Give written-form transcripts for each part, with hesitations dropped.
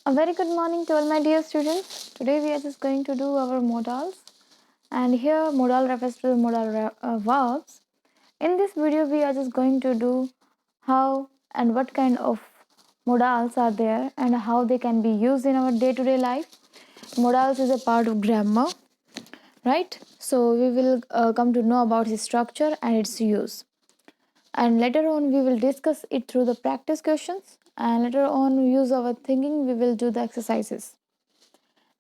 A very good morning to all my dear students. Today we are just going to do our modals, and here modal refers to the verbs. In this video we are just going to do how and what kind of modals are there and how they can be used in our day-to-day life. Modals is a part of grammar, right? So we will come to know about its structure and its use, and later on we will discuss it through the practice questions, and later on we use our thinking, we will do the exercises.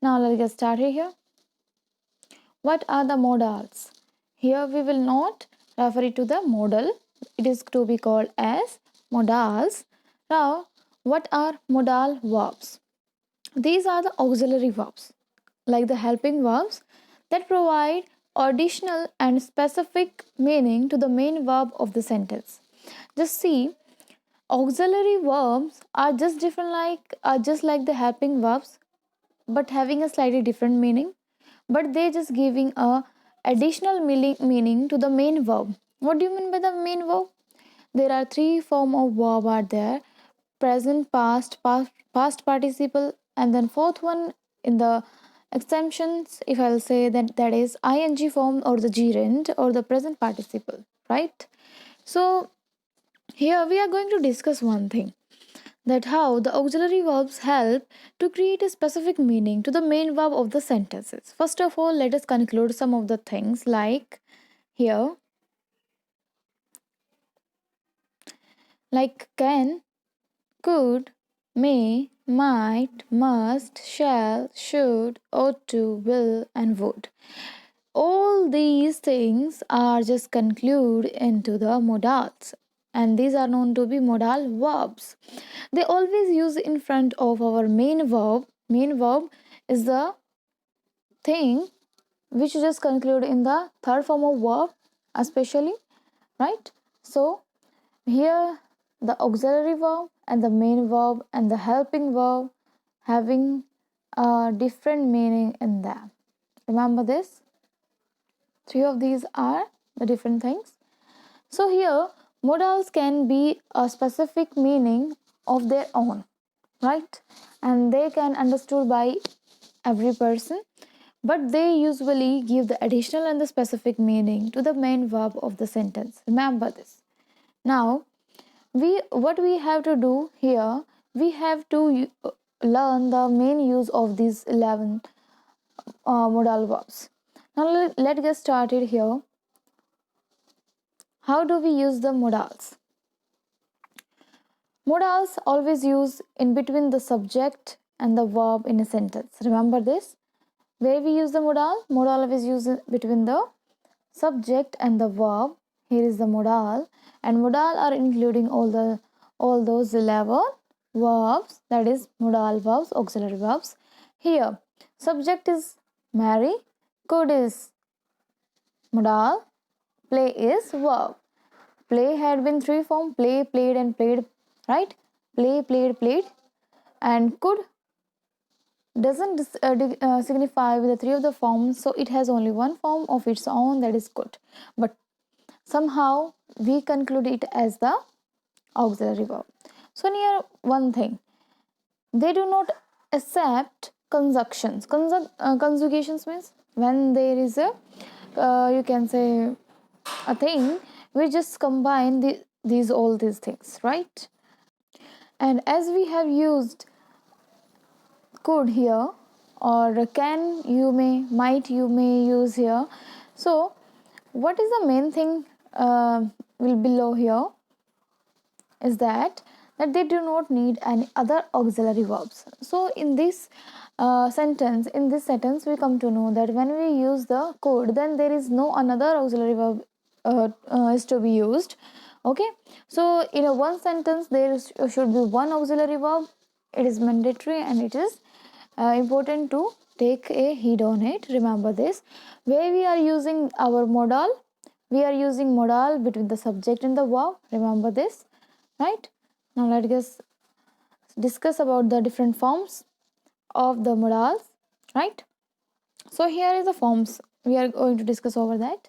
Now let's get started here. What are the modals? Here we will not refer it to the modal. It is to be called as modals. Now, what are modal verbs? These are the auxiliary verbs, like the helping verbs that provide additional and specific meaning to the main verb of the sentence. Just see, auxiliary verbs are just like the helping verbs, but having a slightly different meaning, but they just giving a additional meaning to the main verb. What do you mean by the main verb? There are three form of verb are there: present, past participle, and then fourth one in the exemptions, if I'll say that is ing form or the gerund or the present participle, right? So here we are going to discuss one thing, that how the auxiliary verbs help to create a specific meaning to the main verb of the sentences. First of all, let us conclude some of the things, like here, like can, could, may, might, must, shall, should, ought to, will, and would. All these things are just conclude into the modals, and these are known to be modal verbs. They always use in front of our main verb. Main verb is the thing which just conclude in the third form of verb, especially, right? So here the auxiliary verb and the main verb and the helping verb having a different meaning in them. Remember this? Three of these are the different things. So here modals can be a specific meaning of their own, right? And they can understood by every person, but they usually give the additional and the specific meaning to the main verb of the sentence. Remember this. Now we have to do here, we have to learn the main use of these 11 modal verbs. Now let's get started here. How do we use the modals? Modals always use in between the subject and the verb in a sentence. Remember this. Where we use the modal? Modal always use between the subject and the verb. Here is the modal, and modal are including all those 11 verbs, that is modal verbs, auxiliary verbs. Here subject is Mary, could is modal, play is verb. Play had been three form: play, played, and played, right? Play, played, played. And could doesn't signify with the three of the forms, so it has only one form of its own, that is could, but somehow we conclude it as the auxiliary verb. So here one thing, they do not accept conjunctions. Conjugations means when there is a you can say a thing, we just combine all these things, right? And as we have used could here, or can you may, might you may use here, so what is the main thing will below here is that they do not need any other auxiliary verbs. So in this sentence we come to know that when we use the could, then there is no another auxiliary verb is to be used. Okay, so in a one sentence there should be one auxiliary verb. It is mandatory, and it is important to take a heed on it. Remember this. Where we are using our modal, we are using modal between the subject and the verb. Remember this, right? Now let us discuss about the different forms of the modals, right? So here is the forms we are going to discuss over that.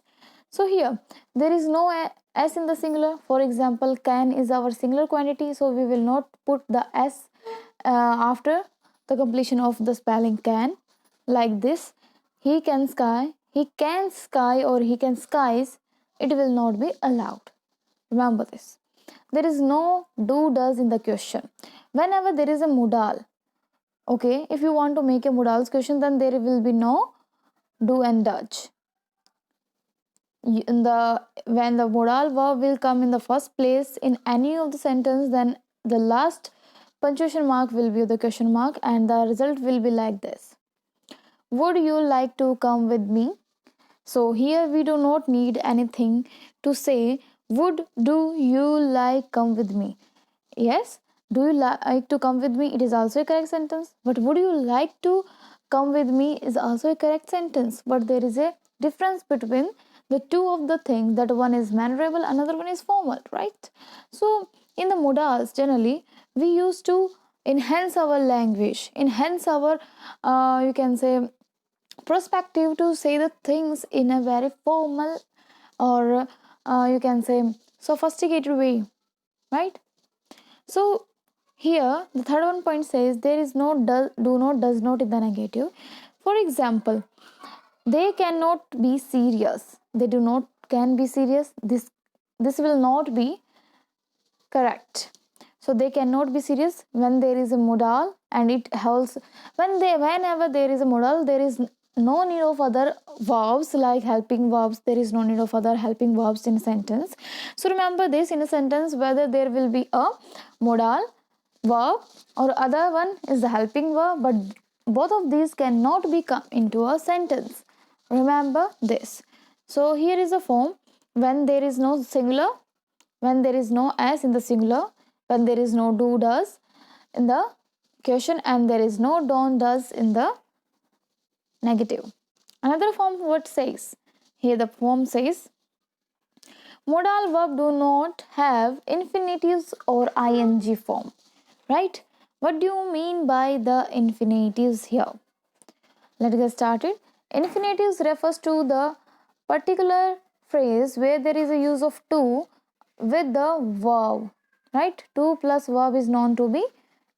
So here there is no s in the singular. For example, can is our singular quantity, so we will not put the s after the completion of the spelling can, like this. He can sky or he can skies, it will not be allowed. Remember this. There is no do does in the question. Whenever there is a modal, okay, if you want to make a modals question, then there will be no do and does. When the modal verb will come in the first place in any of the sentence, then the last punctuation mark will be the question mark, and the result will be like this. Would you like to come with me? So here we do not need anything to say. Would do you like come with me? Yes, do you like to come with me? It is also a correct sentence. But would you like to come with me is also a correct sentence. But there is a difference between the two of the things, that one is mannerable, another one is formal, right? So in the modals, generally we used to enhance our language, enhance our you can say perspective, to say the things in a very formal or you can say sophisticated way, right? So here the third one point says there is no do not, does not in the negative. For example, they cannot be serious. They do not can be serious. This will not be correct. So they cannot be serious when there is a modal, and it holds whenever there is a modal, there is no need of other verbs like helping verbs. There is no need of other helping verbs in a sentence. So remember this, in a sentence, whether there will be a modal verb or other one is the helping verb, but both of these cannot be come into a sentence. Remember this. So here is a form: when there is no singular, when there is no s in the singular, when there is no do does in the question, and there is no don't does in the negative. Another form what says, here the form says modal verb do not have infinitives or ing form, right? What do you mean by the infinitives here? Let's get started. Infinitives refers to the particular phrase where there is a use of to with the verb, right? To plus verb is known to be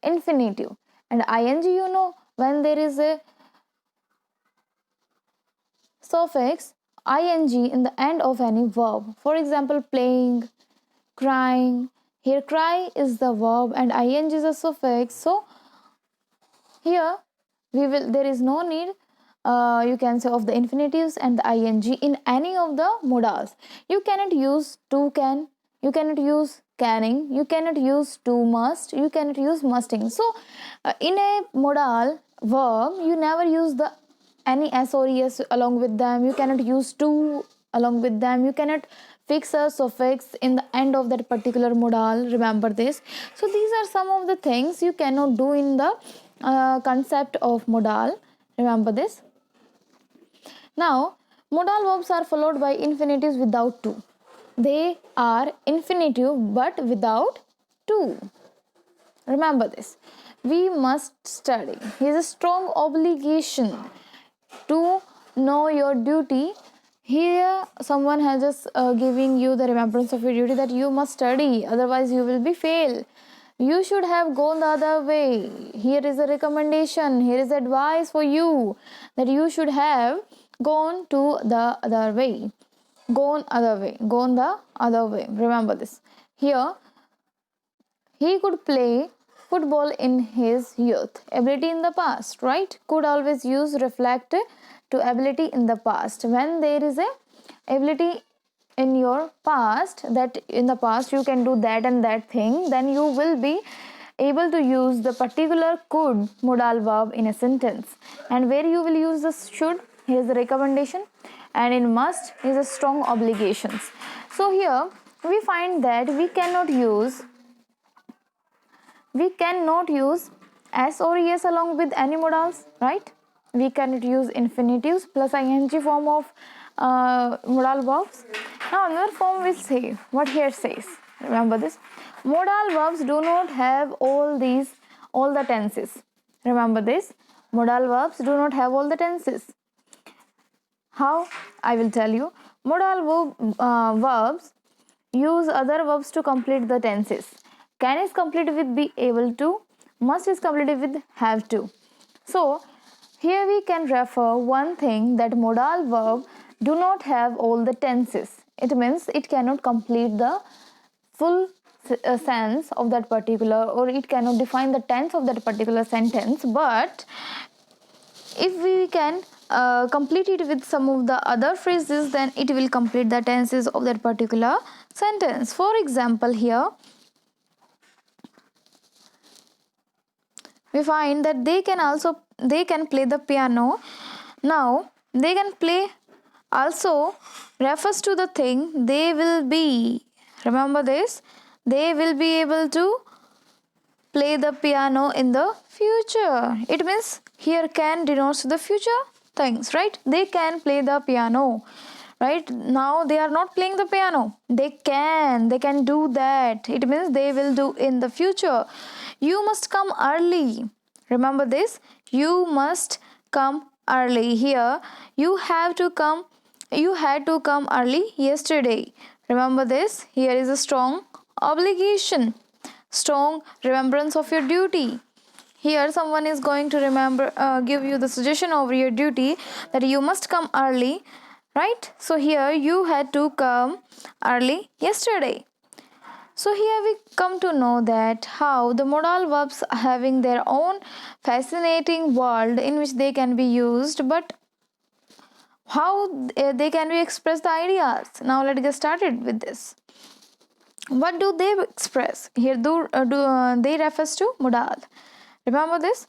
infinitive. And ing, you know, when there is a suffix ing in the end of any verb. For example, playing, crying. Here cry is the verb and ing is a suffix. So here there is no need you can say of the infinitives and the ing in any of the modals. You cannot use to can, you cannot use canning, you cannot use to must, you cannot use musting. So in a modal verb you never use the any s or es along with them. You cannot use to along with them. You cannot fix a suffix in the end of that particular modal. Remember this. So these are some of the things you cannot do in the concept of modal. Remember this. Now modal verbs are followed by infinitives without to. They are infinitive but without to. Remember this. We must study. Here's a strong obligation to know your duty. Here someone has just giving you the remembrance of your duty, that you must study, otherwise you will be fail. You should have gone the other way. Here is a recommendation, here is advice for you, that you should have gone to the other way, gone the other way. Remember this. Here he could play football in his youth. Ability in the past, right? Could always use reflect to ability in the past. When there is a ability in your past, that in the past you can do that and that thing, then you will be able to use the particular could modal verb in a sentence. And where you will use the should, here's the recommendation, and in must is a strong obligations. So here we find that we cannot use s or es along with any modals, right? We cannot use infinitives plus ing form of modal verbs. Now another form will say what here says. Remember this. Modal verbs do not have all the tenses. Remember this. Modal verbs do not have all the tenses. How? I will tell you. Modal verbs use other verbs to complete the tenses. Can is completed with be able to. Must is completed with have to. So here we can refer one thing, that modal verb do not have all the tenses. It means it cannot complete the full sense of that particular, or it cannot define the tense of that particular sentence. But if we can complete it with some of the other phrases, then it will complete the tenses of that particular sentence. For example, here we find that they can play the piano. Now they can play also refers to the thing they will be. Remember this, they will be able to play the piano in the future. It means here can denotes the future things, right? They can play the piano. Right now they are not playing the piano. They can do that. It means they will do in the future. You must come early. Remember this. You must come early. Here you have to come. You had to come early yesterday. Remember this. Here is a strong obligation, strong remembrance of your duty. Here someone is going to give you the suggestion over your duty, that you must come early, right? So here you had to come early yesterday. So here we come to know that how the modal verbs having their own fascinating world in which they can be used, but how they can be express the ideas. Now let's get started with this. What do they express? Here they refers to modal. Remember this.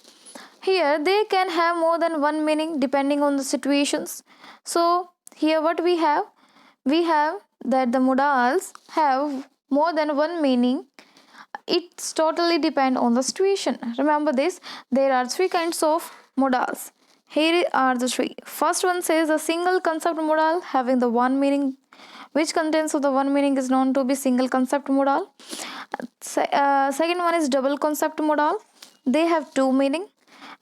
Here they can have more than one meaning depending on the situations. So here what we have that the modals have more than one meaning. It's totally depend on the situation. Remember this. There are three kinds of modals. Here are the three. First one says a single concept modal having the one meaning. Which contents of the one meaning is known to be single concept modal. Second one is double concept modal. They have two meaning.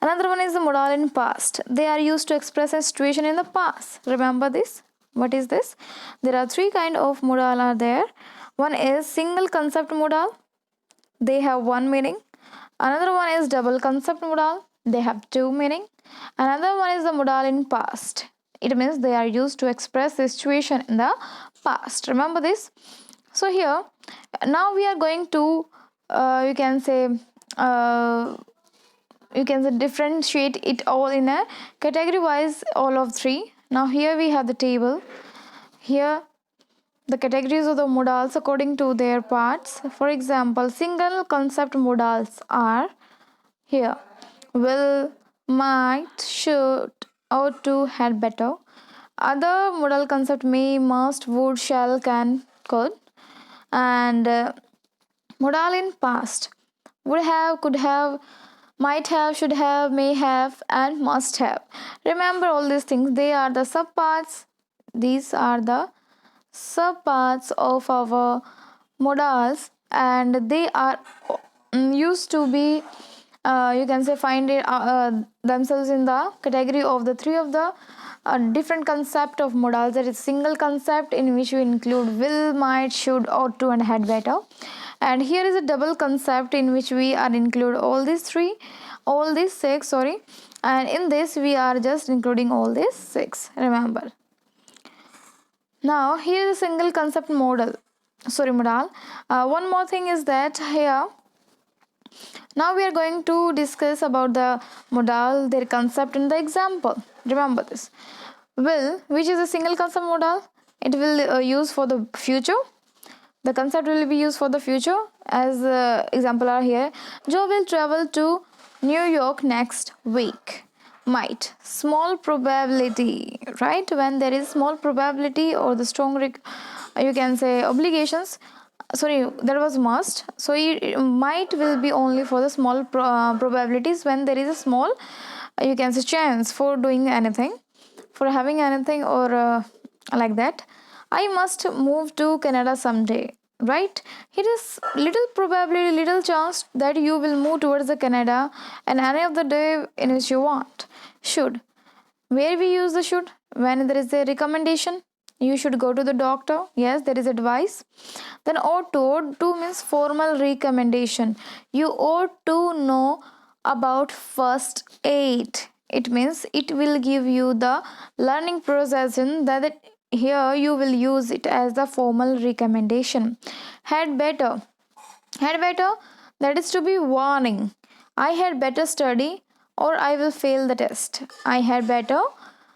Another one is the modal in past. They are used to express a situation in the past. Remember this. What is this? There are three kind of modal are there. One is single concept modal. They have one meaning. Another one is double concept modal. They have two meaning. Another one is the modal in past. It means they are used to express the situation in the past. Remember this. So here now we are going to you can say differentiate it all in a category wise, all of three. Now here we have the table. Here the categories of the modals according to their parts. For example, single concept modals are here will, might, should, ought to, had, better. Other modal concept may, must, would, shall, can, could. And modal in past would have, could have, might have, should have, may have, and must have. Remember all these things. They are the subparts. These are the subparts of our modals, and they are used to be you can say find it themselves in the category of the three of the different concept of modals. That is single concept in which we include will, might, should, ought to, and had, better. And here is a double concept in which we are include all these six, sorry, and in this we are just including all these six. Remember. Now here is a single concept modal. One more thing is that here now we are going to discuss about the modal, their concept, and the example. Remember this. Will, which is a single concept modal, it will use for the future. The concept will be used for the future. As example are here. Joe will travel to New York next week. Might, small probability, right? When there is small probability or the strong you can say obligations, sorry, there was must, so it might will be only for the small probabilities, when there is a small you can say chance for doing anything, for having anything, or like that. I must move to Canada someday, right? It is little probability, little chance that you will move towards the Canada and any of the day in which you want. Should, where we use the should? When there is a recommendation, you should go to the doctor. Yes, there is advice. Then ought to means formal recommendation. You ought to know about first aid. It means it will give you the learning process in that here you will use it as the formal recommendation. Had better. Had better, that is to be warning. I had better study or I will fail the test. I had better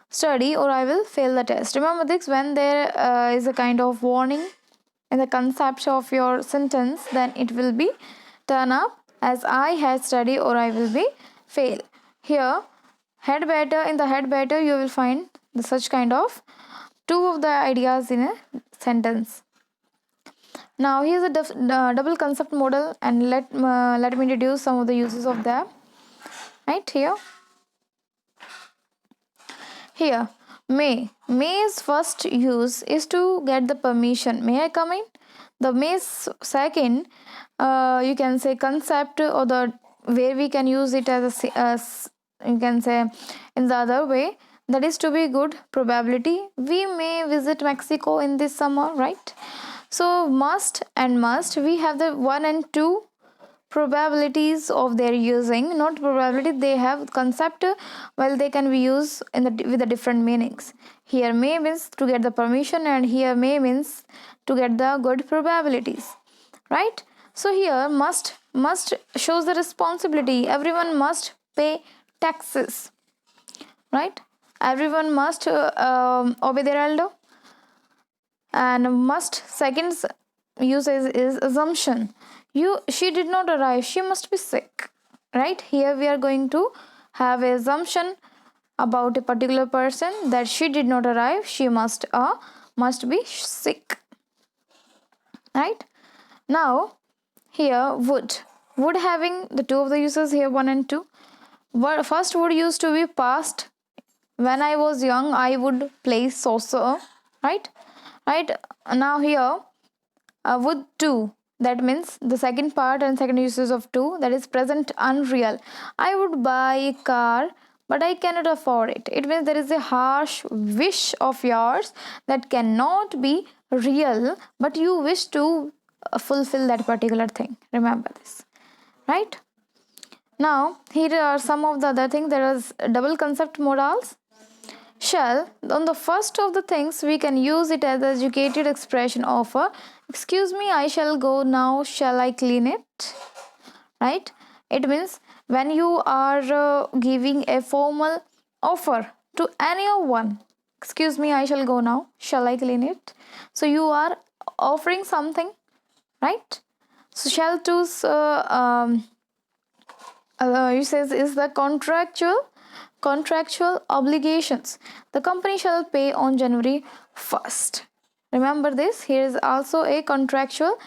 study or I will fail the test. Remember this, when there is a kind of warning in the concept of your sentence, then it will be turn up as I had study or I will be fail. Here, had better, in the had better you will find the such kind of two of the ideas in a sentence. Now here's a double concept model, and let me introduce some of the uses of that. Right here, here May's first use is to get the permission. May I come in? The May's second, you can say concept, or the where we can use it as you can say in the other way, that is to be good probability. We may visit Mexico in this summer, right? So must we have the one and two probabilities of their using, not probability, they have concept, well they can be used in the with the different meanings. Here may means to get the permission, and here may means to get the good probabilities, right? So here must shows the responsibility. Everyone must pay taxes, right? Everyone must obey their elder. And must second use is assumption. She did not arrive, she must be sick, right? Here we are going to have an assumption about a particular person, that she did not arrive, she must be sick, right? Now here would having the two of the uses here, one and two. First would used to be past. When I was young I would play saucer, right? Right. Now here would two, that means the second part and second uses of two, that is present unreal. I would buy a car but I cannot afford it. It means there is a harsh wish of yours that cannot be real, but you wish to fulfill that particular thing. Remember this, right? Now here are some of the other things. There is double concept modals. Shall, on the first of the things, we can use it as the educated expression of a, excuse me, I shall go now, shall I clean it? Right? It means when you are giving a formal offer to anyone, excuse me, I shall go now, shall I clean it? So you are offering something, right? So shall choose you says is the contractual obligations. The company shall pay on January 1st. Remember this. Here is also a contractual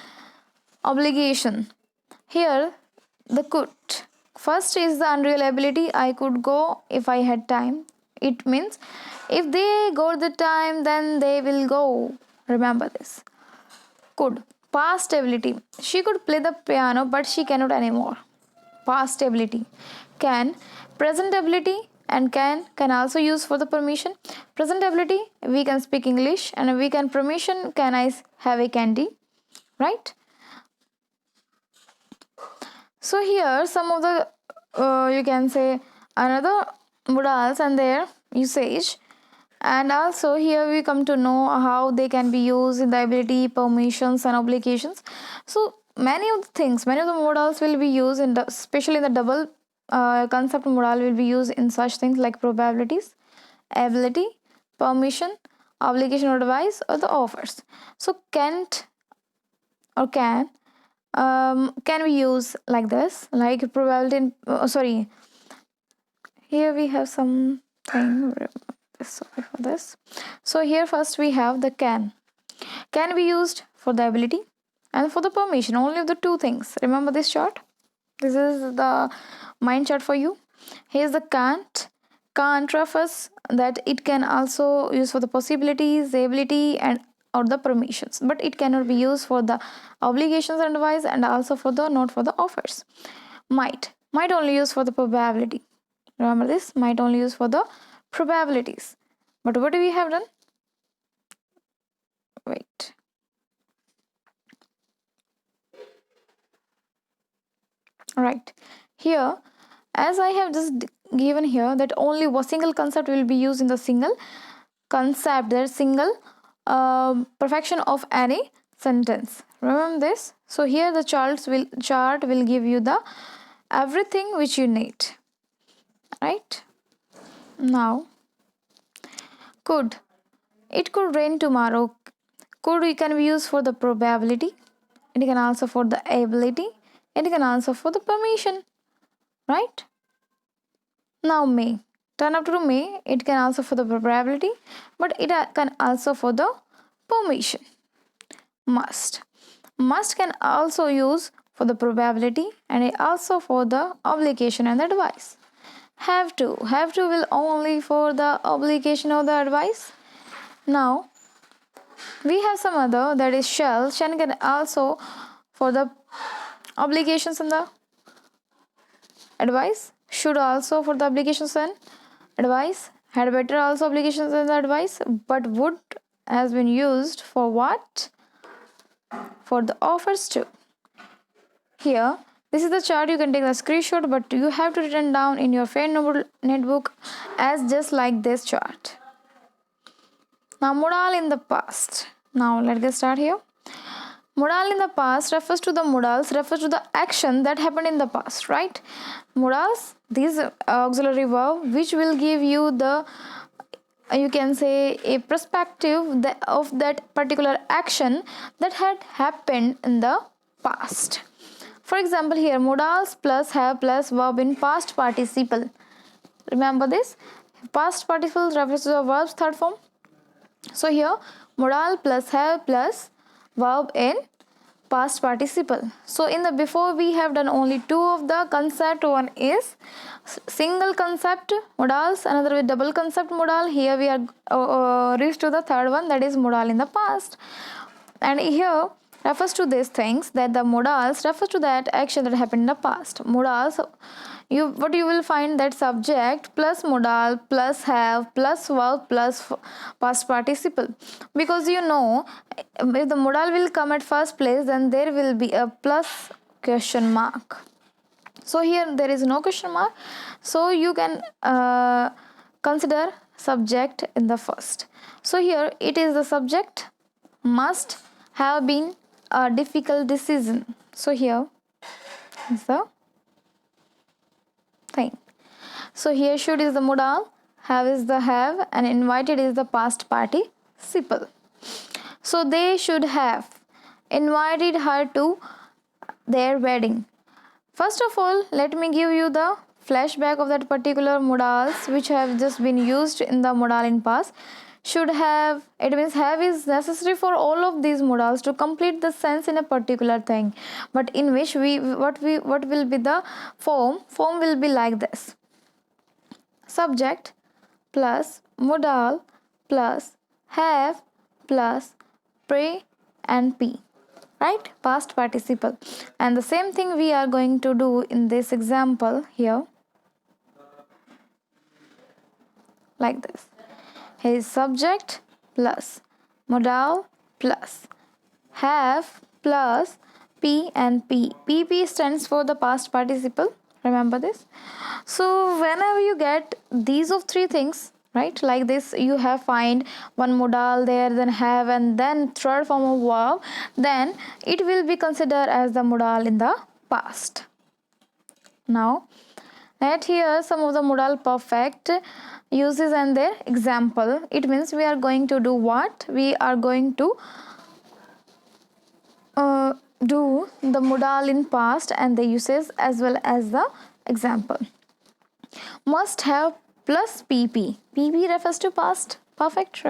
obligation. Here the could. First is the unreliability. I could go if I had time. It means if they got the time, then they will go. Remember this. Could. Past ability. She could play the piano, but she cannot anymore. Past ability. Can. Present ability and can also use for the permission. Present ability, we can speak English, and we can permission, can I have a candy, right? So here some of the you can say another modals and their usage. And also here we come to know how they can be used in the ability, permissions and obligations. So many of the things, many of the modals will be used in the, especially in the double concept modal will be used in such things like probabilities, ability, permission, obligation or advice, or the offers. So can't or can we use like this, like probability in, sorry, here we have something, sorry for this. So here first we have the can be used for the ability and for the permission, only of the two things. Remember this chart, this is the mind chart for you. Here's the can't refers that it can also use for the possibilities, the ability and or the permissions, but it cannot be used for the obligations and advice, and also for the not for the offers. Might only use for the probability. Remember this, might only use for the probabilities. But what do we have done? Wait. Right. Here as I have just given here, that only one single concept will be used in the single concept, that single perfection of any sentence. Remember this. So here the chart will give you the everything which you need, right? Now, could, it could rain tomorrow. Could can be used for the probability. It can also for the ability. It can also for the permission, right? Now may, turn up to may, it can also for the probability, but it can also for the permission. Must, must can also use for the probability and it also for the obligation and the advice. Have to will only for the obligation or the advice. Now we have some other, that is shall can also for the obligations and the advice, should also for the obligations and advice, had better also obligations and the advice, but would has been used for what? For the offers too. Here, this is the chart, you can take the screenshot, but you have to written down in your fair notebook as just like this chart. Now, modal in the past. Now, let's get start here. Modal in the past refers to the action that happened in the past, right? Modals, these auxiliary verb which will give you the, you can say, a perspective of that particular action that had happened in the past. For example, here modals plus have plus verb in past participle. Remember this, past participle refers to the verb's third form. So here modal plus have plus verb in past participle. So in the before we have done only two of the concept. One is single concept modals, another with double concept modal. Here we are reached to the third one, that is modal in the past. And here refers to these things, that the modals refers to that action that happened in the past. Modals, you will find that subject plus modal plus have plus verb plus past participle, because you know if the modal will come at first place, then there will be a plus question mark. So here there is no question mark, so you can consider subject in the first. So here it is the subject must have been a difficult decision. So here is the thing. So here should is the modal, have is the have, and invited is the past participle. So they should have invited her to their wedding. First of all, let me give you the flashback of that particular modals which have just been used in the modal in past. Should have, it means have is necessary for all of these modals to complete the sense in a particular thing, but in which what will be the form will be like this: subject plus modal plus have plus pre and p, right? Past participle. And the same thing we are going to do in this example here, like this. His subject plus modal plus have plus p and p. pp stands for the past participle, remember this. So whenever you get these of three things, right, like this, you have find one modal there, then have, and then third form of verb, then it will be considered as the modal in the past. Now let here some of the modal perfect uses and their example. It means we are going to do what? We are going to do the modal in past and the uses as well as the example. Must have plus pp. pp refers to past perfect.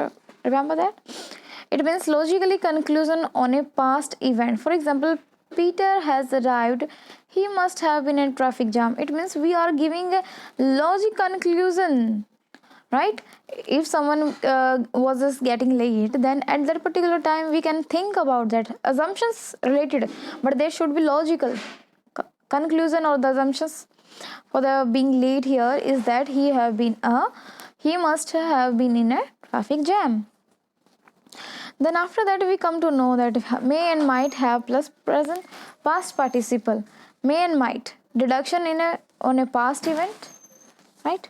Remember that? It means logically conclusion on a past event. For example, Peter has arrived. He must have been in traffic jam. It means we are giving a logic conclusion, right? If someone was just getting late, then at that particular time we can think about that assumptions related, but they should be logical conclusion, or the assumptions for the being late here is that he must have been in a traffic jam. Then after that we come to know that may and might have plus present past participle. May and might, deduction in a on a past event, right?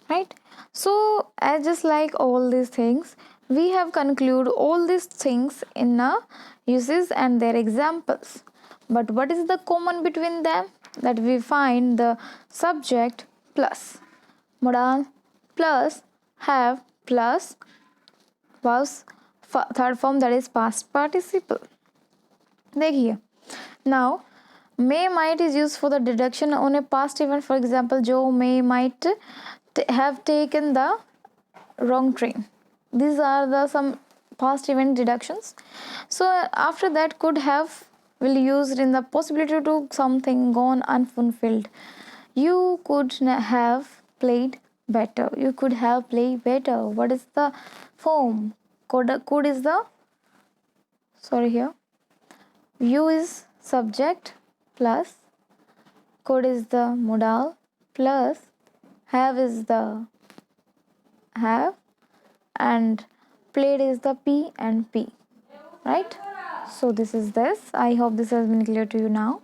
Right. So as just like all these things, we have concluded all these things in uses and their examples. But what is the common between them? That we find the subject plus modal plus have plus was third form, that is past participle. देखिए, now may might is used for the deduction on a past event. For example, Joe may might have taken the wrong train. These are the some past event deductions. So after that, could have will used in the possibility to do something gone unfulfilled. You could have played better. You could have played better. What is the form? Could is the, sorry here, you is subject plus could is the modal plus have is the have and played is the P and P, right? So this is this. I hope this has been clear to you now.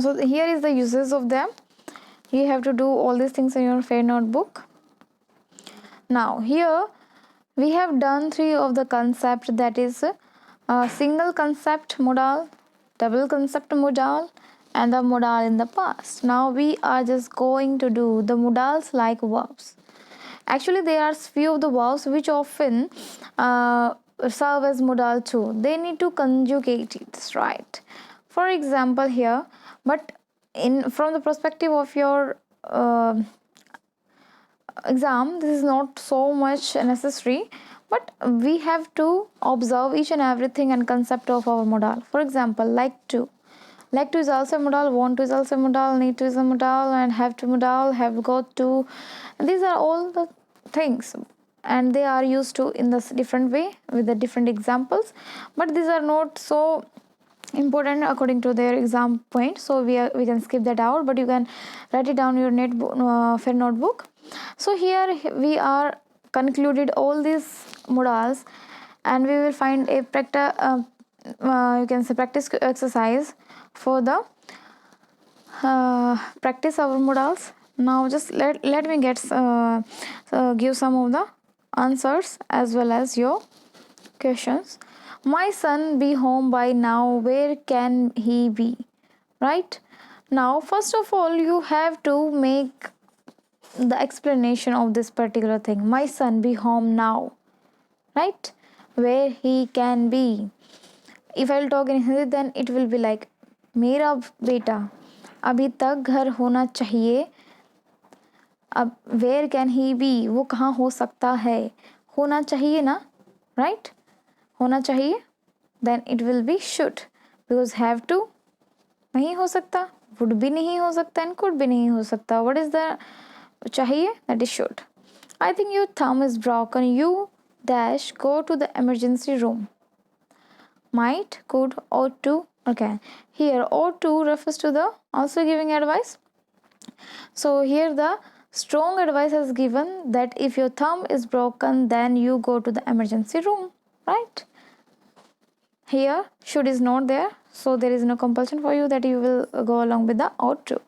So here is the uses of them. You have to do all these things in your fair notebook. Now here we have done three of the concept, that is single concept modal, double concept modal, and the modal in the past. Now we are just going to do the modals like verbs. Actually, there are few of the verbs which often serve as modal too. They need to conjugate it, right? For example, here, but in from the perspective of your exam, this is not so much necessary, but we have to observe each and everything and concept of our modal. For example, like to is also a modal, want to is also a modal, need to is a modal, and have to modal, have got to. These are all the things, and they are used to in this different way with the different examples, but these are not so important according to their exam point, so we can skip that out, but you can write it down in your fair notebook. So here we are concluded all these modals, and we will find a you can say practice exercise for the practice our modals. Now just let me give some of the answers as well as your questions. My son be home by now. Where can he be? Right? Now, first of all, you have to make the explanation of this particular thing. My son be home now. Right? Where he can be. If I will talk in Hindi, then it will be like मेरा बेटा अभी तक घर होना चाहिए. अब where can he be? वो कहाँ हो सकता है? होना चाहिए ना? Right? होना चाहिए, then it will be should, because have to नहीं हो सकता, would भी नहीं हो सकता, and could भी नहीं हो सकता. What is the चाहिए? That is should. I think your thumb is broken. You dash go to the emergency room. Might, could, ought to. Okay, here ought to refers to the also giving advice. So here the strong advice is given that if your thumb is broken, then you go to the emergency room, right? Here should is not there, so there is no compulsion for you that you will go along with the ought to.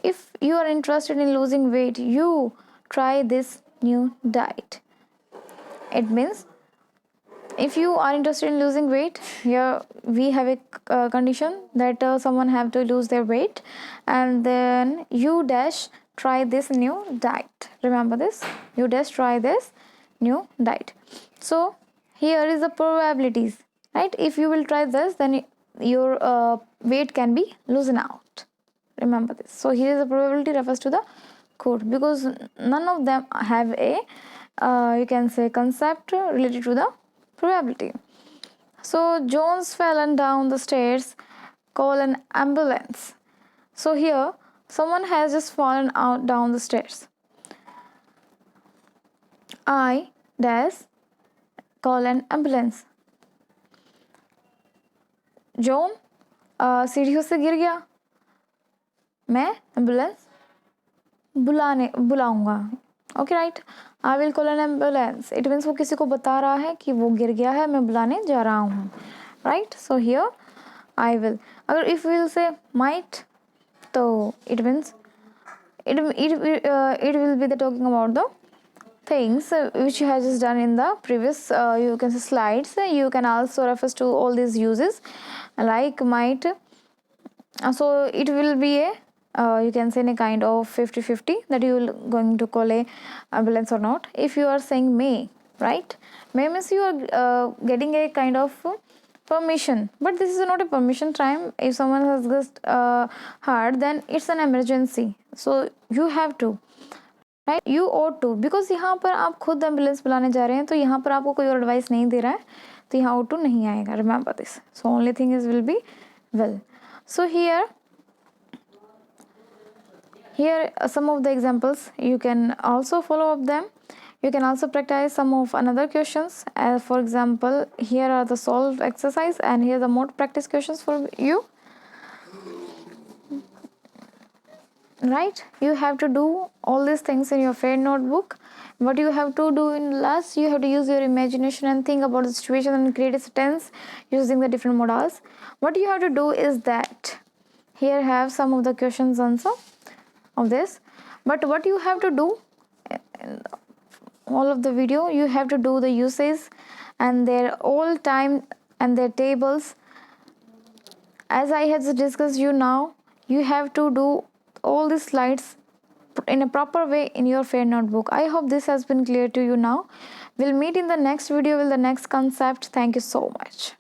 If you are interested in losing weight, you try this new diet. It means if you are interested in losing weight, here we have a condition that someone have to lose their weight, and then you dash try this new diet. Remember this, you dash try this new diet. So here is the probabilities, right? If you will try this, then your weight can be loosened out. Remember this. So here is the probability refers to the could, because none of them have a you can say concept related to the probability. So Jones fallen down the stairs, call an ambulance. So here someone has just fallen out down the stairs. I dash call an ambulance. John सीढ़ियों से गिर गया, मैं ambulance बुलाऊंगा. Okay right. I will call an ambulance. It means वो किसी को बता रहा है कि वो गिर गया है, मैं बुलाने जा रहा हूँ. Right. So here I will. अगर इफ विल से माइट, तो it means it will be the talking about the things which you have just done in the previous you can say slides. You can also refer to all these uses like might. So it will be a you can say in a kind of 50-50 that you will going to call a ambulance or not. If you are saying may, right, may means you are getting a kind of permission, but this is not a permission time. If someone has just heard, then it's an emergency, so you have to, right, you ought to, because यहाँ पर आप खुद ambulance बुलाने जा रहे हैं, तो यहाँ पर आपको कोई और एडवाइस नहीं दे रहा है, तो यहाँ ought टू नहीं आएगा. Remember this. So only thing is will be will. So here some of the examples you can also follow up them. You can also practice some of another questions. For example, here are the solve exercise and here the more practice questions for you. Right, you have to do all these things in your fair notebook. What you have to do in last, you have to use your imagination and think about the situation and create a sentence using the different modals. What you have to do is that here have some of the questions answer of this, but what you have to do in all of the video, you have to do the uses and their all time and their tables. As I had discussed you now, you have to do all these slides in a proper way in your fair notebook. I hope this has been clear to you now. We'll meet in the next video with the next concept. Thank you so much.